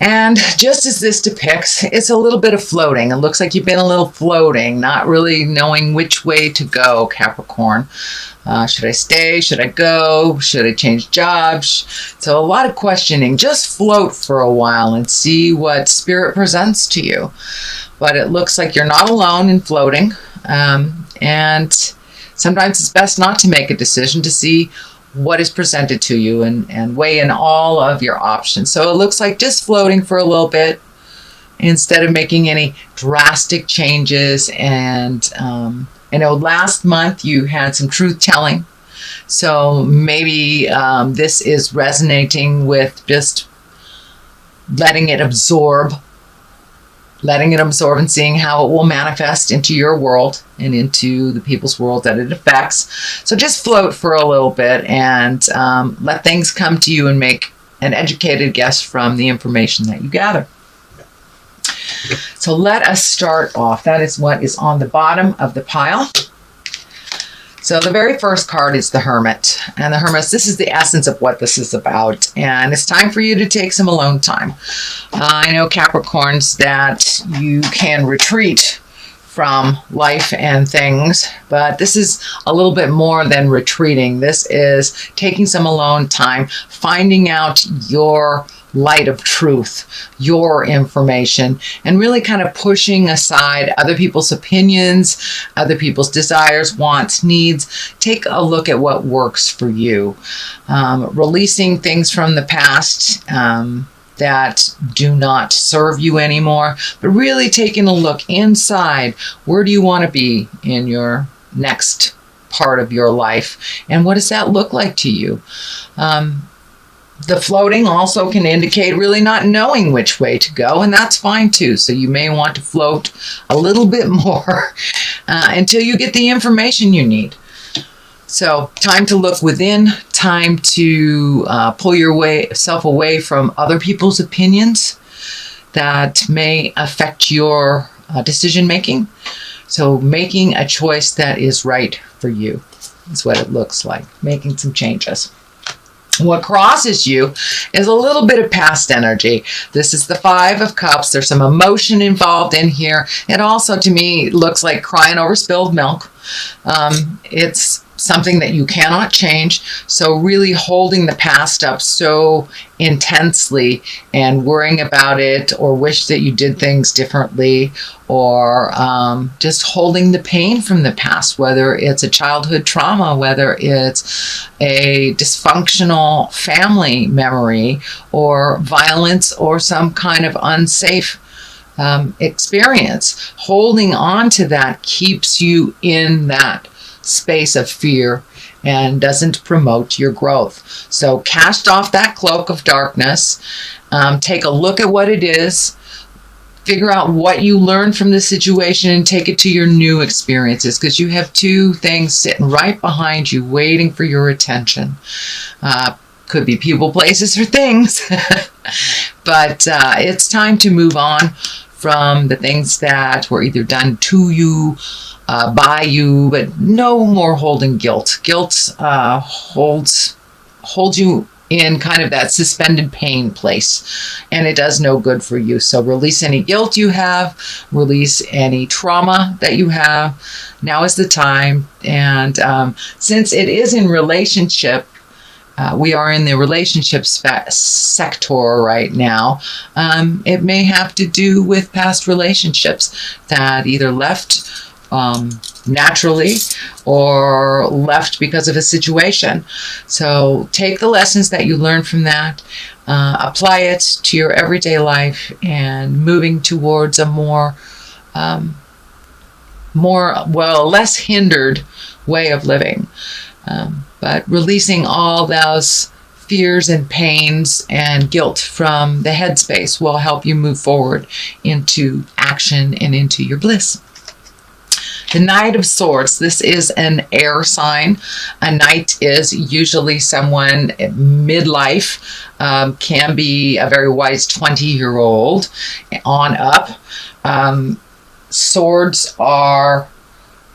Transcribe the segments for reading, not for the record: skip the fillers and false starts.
And just as this depicts, it's a little bit of floating. It looks like you've been a little floating, not really knowing which way to go, Capricorn. Should I stay? Should I go? Should I change jobs? So a lot of questioning. Just float for a while and see what Spirit presents to you. But it looks like you're not alone in floating. And sometimes it's best not to make a decision, to see what is presented to you and weigh in all of your options. So it looks like just floating for a little bit instead of making any drastic changes. And I know last month you had some truth telling. So maybe this is resonating with just letting it absorb and seeing how it will manifest into your world and into the people's world that it affects. So just float for a little bit and let things come to you and make an educated guess from the information that you gather. So let us start off. That is what is on the bottom of the pile. So the very first card is the Hermit. And the Hermit, this is the essence of what this is about. And it's time for you to take some alone time. I know, Capricorns, that you can retreat from life and things, but this is a little bit more than retreating. This is taking some alone time, finding out your light of truth, your information, and really kind of pushing aside other people's opinions, other people's desires, wants, needs. Take a look at what works for you. Releasing things from the past that do not serve you anymore, but really taking a look inside. Where do you want to be in your next part of your life? And what does that look like to you? The floating also can indicate really not knowing which way to go, and that's fine too. So you may want to float a little bit more until you get the information you need. So time to look within, time to pull yourself away from other people's opinions that may affect your decision making. So making a choice that is right for you is what it looks like, making some changes. What crosses you is a little bit of past energy. This is the Five of Cups. There's some emotion involved in here. It also, to me, looks like crying over spilled milk. It's something that you cannot change. So really holding the past up so intensely and worrying about it, or wish that you did things differently, or just holding the pain from the past, whether it's a childhood trauma, whether it's a dysfunctional family memory, or violence, or some kind of unsafe experience. Holding on to that keeps you in that space of fear and doesn't promote your growth. So cast off that cloak of darkness, take a look at what it is, figure out what you learned from the situation, and take it to your new experiences, because you have two things sitting right behind you waiting for your attention. Could be people, places, or things. But it's time to move on from the things that were either done to you, by you, but no more holding guilt. Guilt holds you in kind of that suspended pain place, and it does no good for you. So release any guilt you have, release any trauma that you have. Now is the time. And since it is in relationship, we are in the relationship sector right now. It may have to do with past relationships that either left naturally or left because of a situation. So take the lessons that you learned from that, apply it to your everyday life, and moving towards a less hindered way of living. But releasing all those fears and pains and guilt from the headspace will help you move forward into action and into your bliss. The Knight of Swords, this is an air sign. A knight is usually someone midlife, can be a very wise 20-year-old on up. Swords are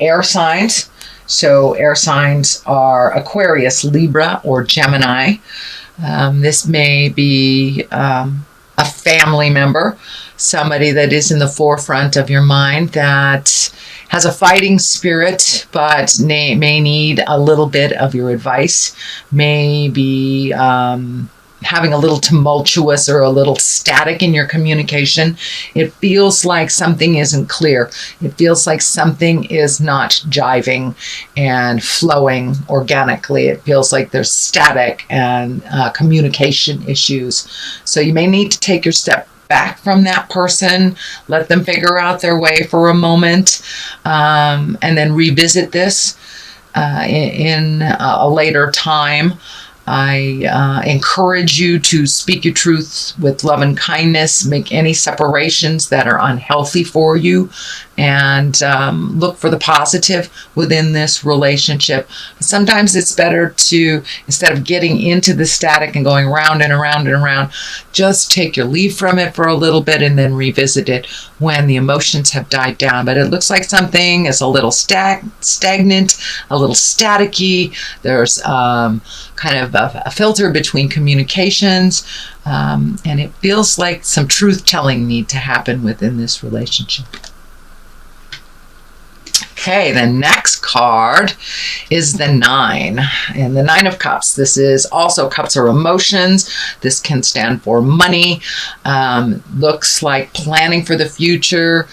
air signs. So air signs are Aquarius, Libra, or Gemini. This may be a family member, somebody that is in the forefront of your mind that has a fighting spirit, but may need a little bit of your advice, may be having a little tumultuous or a little static in your communication. It feels like something isn't clear. It feels like something is not jiving and flowing organically. It feels like there's static and communication issues. So you may need to take your step back from that person, let them figure out their way for a moment, and then revisit this in a later time. I encourage you to speak your truth with love and kindness, make any separations that are unhealthy for you, and look for the positive within this relationship. Sometimes it's better to, instead of getting into the static and going round and around and around, just take your leave from it for a little bit and then revisit it when the emotions have died down. But it looks like something is a little stagnant, a little staticky. There's kind of a filter between communications, and it feels like some truth-telling need to happen within this relationship. Okay, the next card is the 9, and the 9 of Cups. This is also, cups are emotions. This can stand for money. Looks like planning for the future,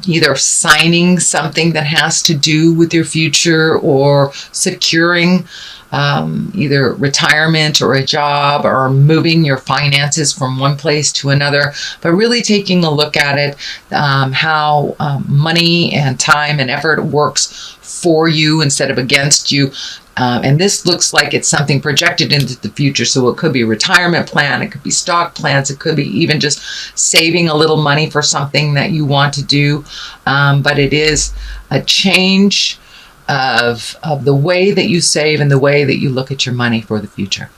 either signing something that has to do with your future or securing either retirement or a job or moving your finances from one place to another, but really taking a look at it, how money and time and effort works for you instead of against you. And this looks like it's something projected into the future. So it could be a retirement plan, it could be stock plans, it could be even just saving a little money for something that you want to do. But it is a change of the way that you save and the way that you look at your money for the future.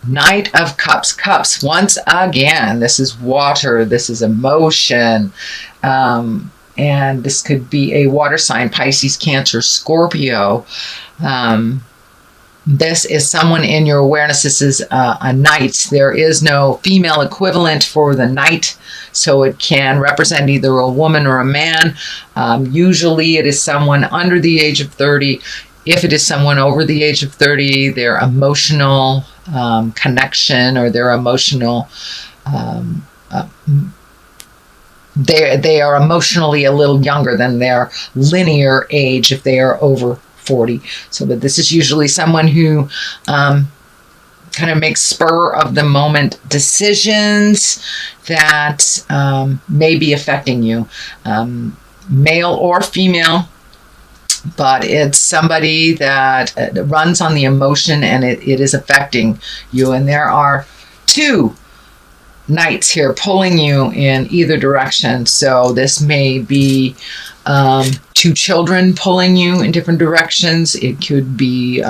Knight of Cups. Cups, once again, this is water, this is emotion. And this could be a water sign, Pisces, Cancer, Scorpio. This is someone in your awareness. This is a knight. There is no female equivalent for the knight, so it can represent either a woman or a man. Usually it is someone under the age of 30. If it is someone over the age of 30, their emotional connection or their emotional they are emotionally a little younger than their linear age if they are over 40. So, but this is usually someone who kind of makes spur of the moment decisions that may be affecting you, male or female. But it's somebody that runs on the emotion and it is affecting you. And there are 2 knights here pulling you in either direction. So this may be 2 children pulling you in different directions. It could be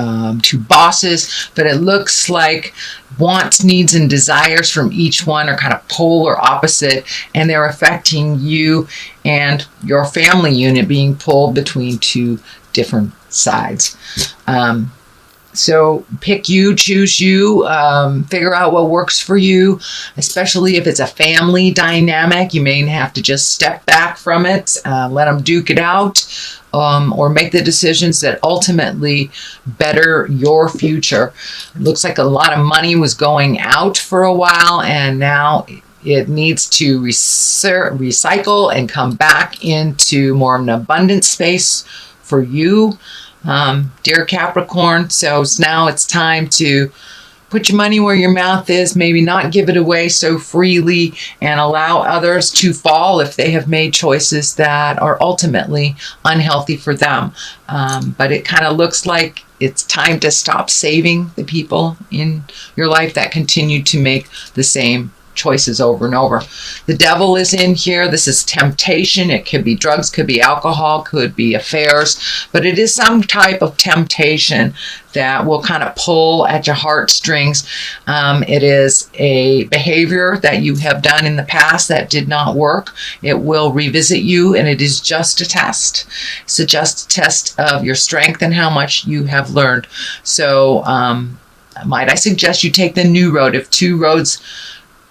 2 bosses, but it looks like wants, needs, and desires from each one are kind of polar opposite, and they're affecting you and your family unit being pulled between 2 different sides. So pick you, choose you, figure out what works for you, especially if it's a family dynamic. You may have to just step back from it, let them duke it out, or make the decisions that ultimately better your future. It looks like a lot of money was going out for a while, and now it needs to recycle and come back into more of an abundant space for you, dear Capricorn. So now it's time to put your money where your mouth is, maybe not give it away so freely, and allow others to fall if they have made choices that are ultimately unhealthy for them. But it kind of looks like it's time to stop saving the people in your life that continue to make the same choices over and over. The devil is in here. This is temptation. It could be drugs, could be alcohol, could be affairs, but it is some type of temptation that will kind of pull at your heartstrings. It is a behavior that you have done in the past that did not work. It will revisit you, and it is just a test. It's just a test of your strength and how much you have learned. So might I suggest you take the new road. If two roads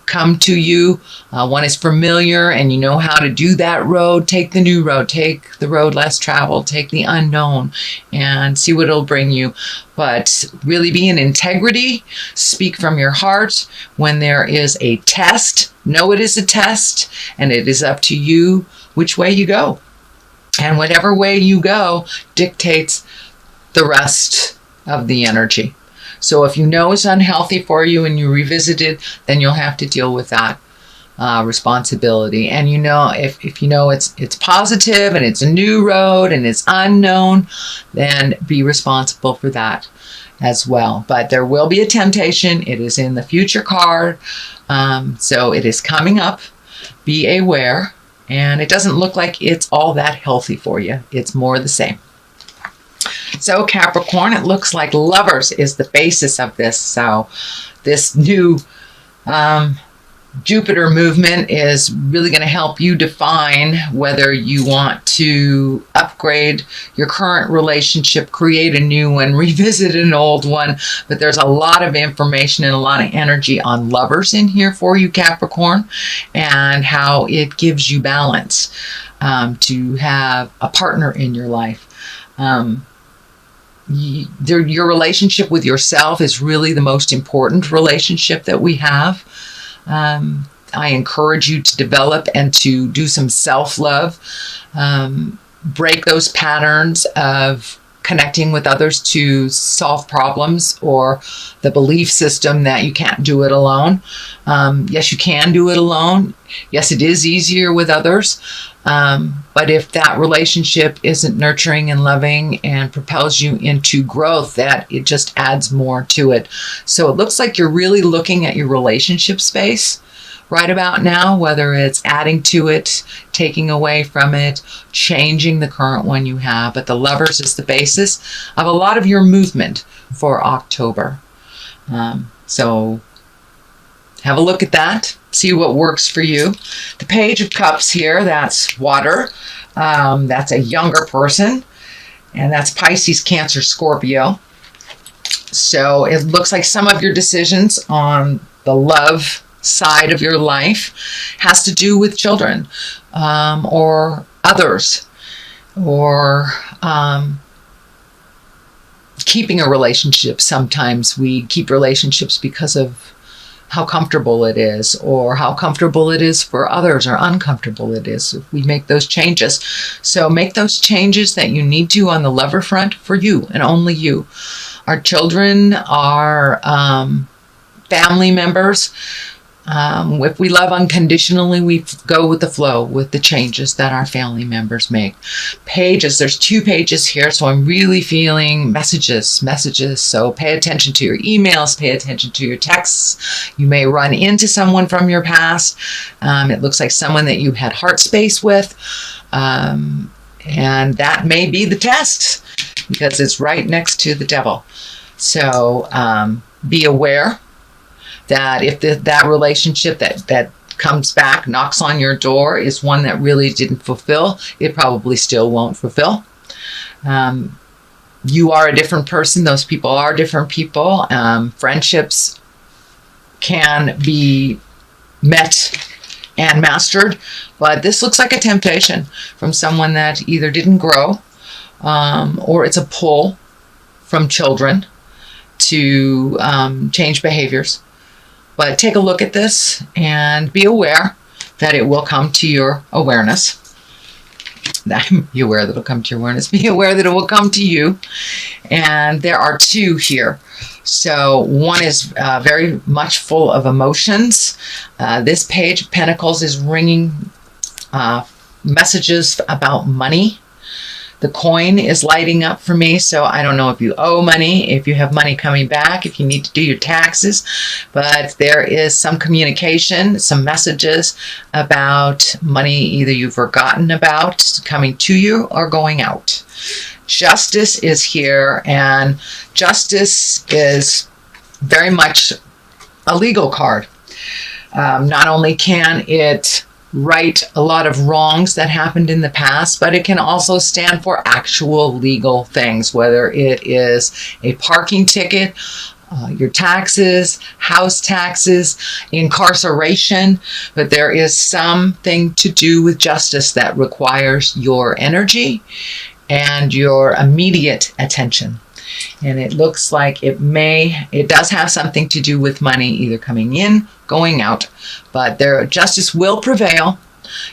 come to you, one is familiar and you know how to do that road, take the new road. Take the road less traveled, take the unknown, and see what it'll bring you. But really be in integrity, speak from your heart. When there is a test, know it is a test, and it is up to you which way you go. And whatever way you go dictates the rest of the energy. So if you know it's unhealthy for you and you revisit it, then you'll have to deal with that responsibility. And you know, if you know it's positive and it's a new road and it's unknown, then be responsible for that as well. But there will be a temptation. It is in the future card. So it is coming up. Be aware. And it doesn't look like it's all that healthy for you. It's more the same. So Capricorn, it looks like Lovers is the basis of this. So this new Jupiter movement is really going to help you define whether you want to upgrade your current relationship, create a new one, revisit an old one. But there's a lot of information and a lot of energy on Lovers in here for you, Capricorn, and how it gives you balance to have a partner in your life. Your relationship with yourself is really the most important relationship that we have. I encourage you to develop and to do some self-love. Break those patterns of connecting with others to solve problems, or the belief system that you can't do it alone. Yes, you can do it alone. Yes, it is easier with others. But if that relationship isn't nurturing and loving and propels you into growth, that it just adds more to it. So it looks like you're really looking at your relationship space right about now, whether it's adding to it, taking away from it, changing the current one you have. But the Lovers is the basis of a lot of your movement for October. So have a look at that. See what works for you. The Page of Cups here, that's water. That's a younger person. And that's Pisces, Cancer, Scorpio. So it looks like some of your decisions on the love side of your life has to do with children or others, or keeping a relationship. Sometimes we keep relationships because of how comfortable it is, or how comfortable it is for others, or uncomfortable it is if we make those changes. So make those changes that you need to on the lover front for you and only you. Our children, our family members, if we love unconditionally, we go with the flow with the changes that our family members make. Pages, there's 2 pages here, so I'm really feeling messages. So pay attention to your emails, pay attention to your texts. You may run into someone from your past. It looks like someone that you had heart space with. And that may be the test, because it's right next to the devil. So be aware that if that relationship that comes back, knocks on your door, is one that really didn't fulfill, it probably still won't fulfill. You are a different person. Those people are different people. Friendships can be met and mastered, but this looks like a temptation from someone that either didn't grow, or it's a pull from children to change behaviors. But take a look at this and be aware that it will come to your awareness. Be aware that it'll come to your awareness. Be aware that it will come to you. And there are 2 here. So one is very much full of emotions. This Page of Pentacles is ringing messages about money. The coin is lighting up for me, so I don't know if you owe money, if you have money coming back, if you need to do your taxes, but there is some communication, some messages about money either you've forgotten about coming to you or going out. Justice is here, and justice is very much a legal card. Not only can it right a lot of wrongs that happened in the past, but it can also stand for actual legal things, whether it is a parking ticket, your taxes, house taxes, incarceration, but there is something to do with justice that requires your energy and your immediate attention. And it looks like it does have something to do with money either coming in, going out, but justice will prevail,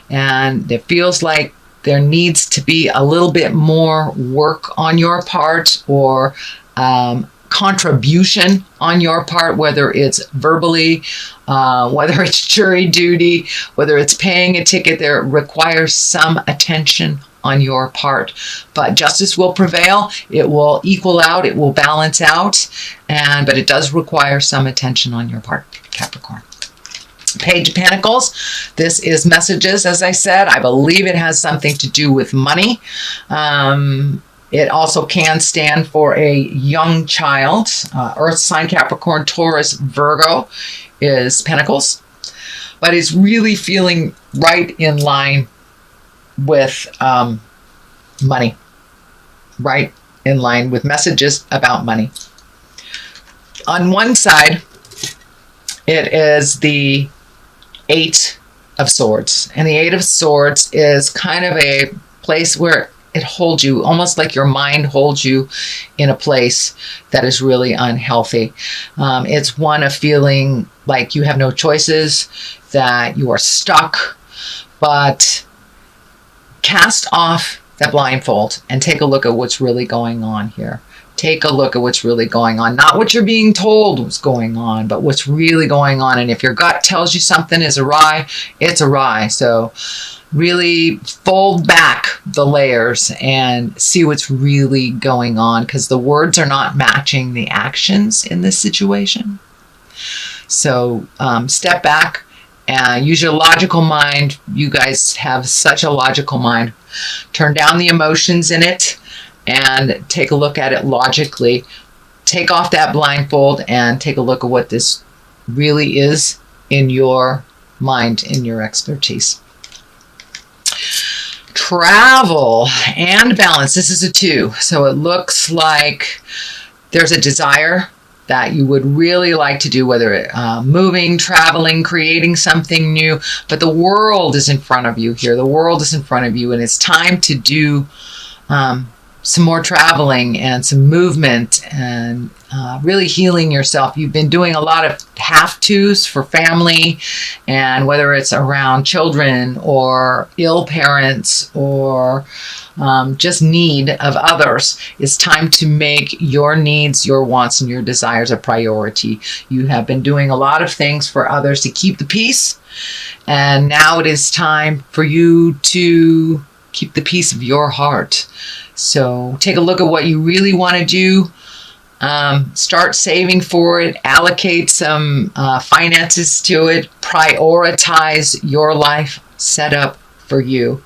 and it feels like there needs to be a little bit more work on your part, or contribution on your part, whether it's verbally, whether it's jury duty, whether it's paying a ticket. There requires some attention on your part, but justice will prevail. It will equal out, it will balance out, but it does require some attention on your part, Capricorn. Page of Pentacles. This is messages, as I said. I believe it has something to do with money. It also can stand for a young child. Earth sign, Capricorn, Taurus, Virgo is Pentacles, but it's really feeling right in line with money, right in line with messages about money. On one side, it is the Eight of Swords, and the Eight of Swords is kind of a place where it holds you, almost like your mind holds you in a place that is really unhealthy. It's one of feeling like you have no choices, that you are stuck, but cast off that blindfold and take a look at what's really going on here. Take a look at what's really going on. Not what you're being told was going on, but what's really going on. And if your gut tells you something is awry, it's awry. So really fold back the layers and see what's really going on, because the words are not matching the actions in this situation. So step back and use your logical mind. You guys have such a logical mind. Turn down the emotions in it and take a look at it logically. Take off that blindfold and take a look at what this really is in your mind, in your expertise. Travel and balance. This is a 2. So it looks like there's a desire that you would really like to do, whether it moving, traveling, creating something new, but the world is in front of you here. The world is in front of you, and it's time to do some more traveling and some movement and really healing yourself. You've been doing a lot of have-tos for family, and whether it's around children or ill parents or just need of others, it's time to make your needs, your wants, and your desires a priority. You have been doing a lot of things for others to keep the peace, and now it is time for you to keep the peace of your heart. So take a look at what you really want to do. Start saving for it. Allocate some finances to it. Prioritize your life set up for you.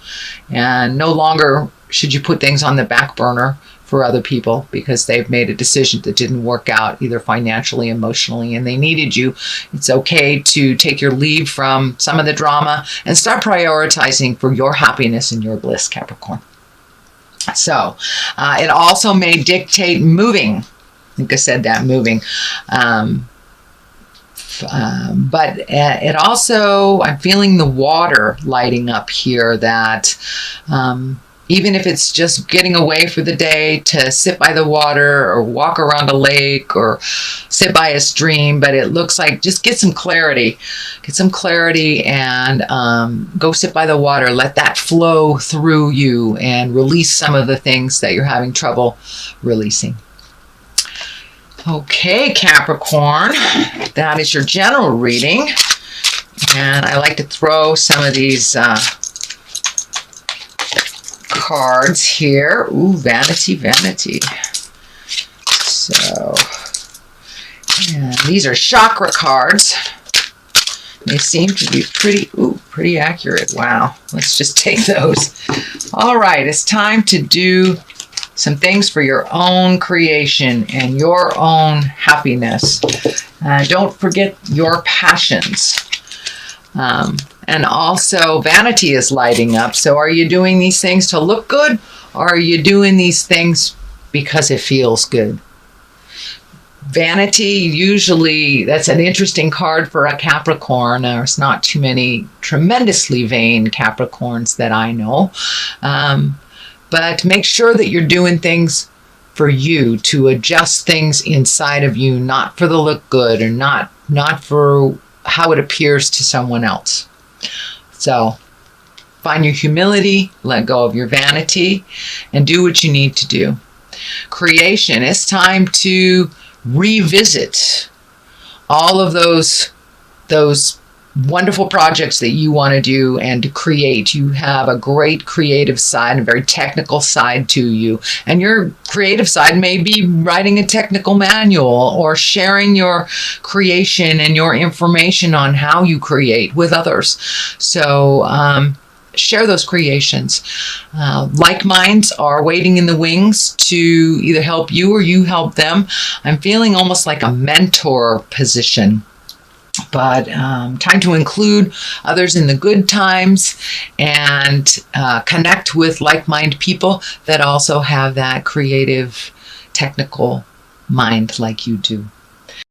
And no longer should you put things on the back burner for other people because they've made a decision that didn't work out, either financially, emotionally, and they needed you. It's okay to take your leave from some of the drama and start prioritizing for your happiness and your bliss, Capricorn. So it also may dictate moving. I think I said that, moving. But it also, I'm feeling the water lighting up here, that even if it's just getting away for the day to sit by the water or walk around a lake or sit by a stream, but it looks like just get some clarity. Get some clarity and go sit by the water. Let that flow through you and release some of the things that you're having trouble releasing. Okay, Capricorn, that is your general reading. And I like to throw some of these cards here. Ooh, vanity, vanity. So, and these are chakra cards. They seem to be pretty accurate. Wow. Let's just take those. All right. It's time to do some things for your own creation and your own happiness. Don't forget your passions. And also vanity is lighting up. So are you doing these things to look good, or are you doing these things because it feels good? Vanity, usually that's an interesting card for a Capricorn. There's not too many tremendously vain Capricorns that I know. But make sure that you're doing things for you, to adjust things inside of you, not for the look good, or not for how it appears to someone else. So find your humility, let go of your vanity, and do what you need to do. Creation, it's time to revisit all of those wonderful projects that you want to do and to create. You have a great creative side, a very technical side to you. And your creative side may be writing a technical manual or sharing your creation and your information on how you create with others. So share those creations. Like minds are waiting in the wings to either help you or you help them. I'm feeling almost like a mentor position. But time to include others in the good times and connect with like-minded people that also have that creative, technical mind like you do.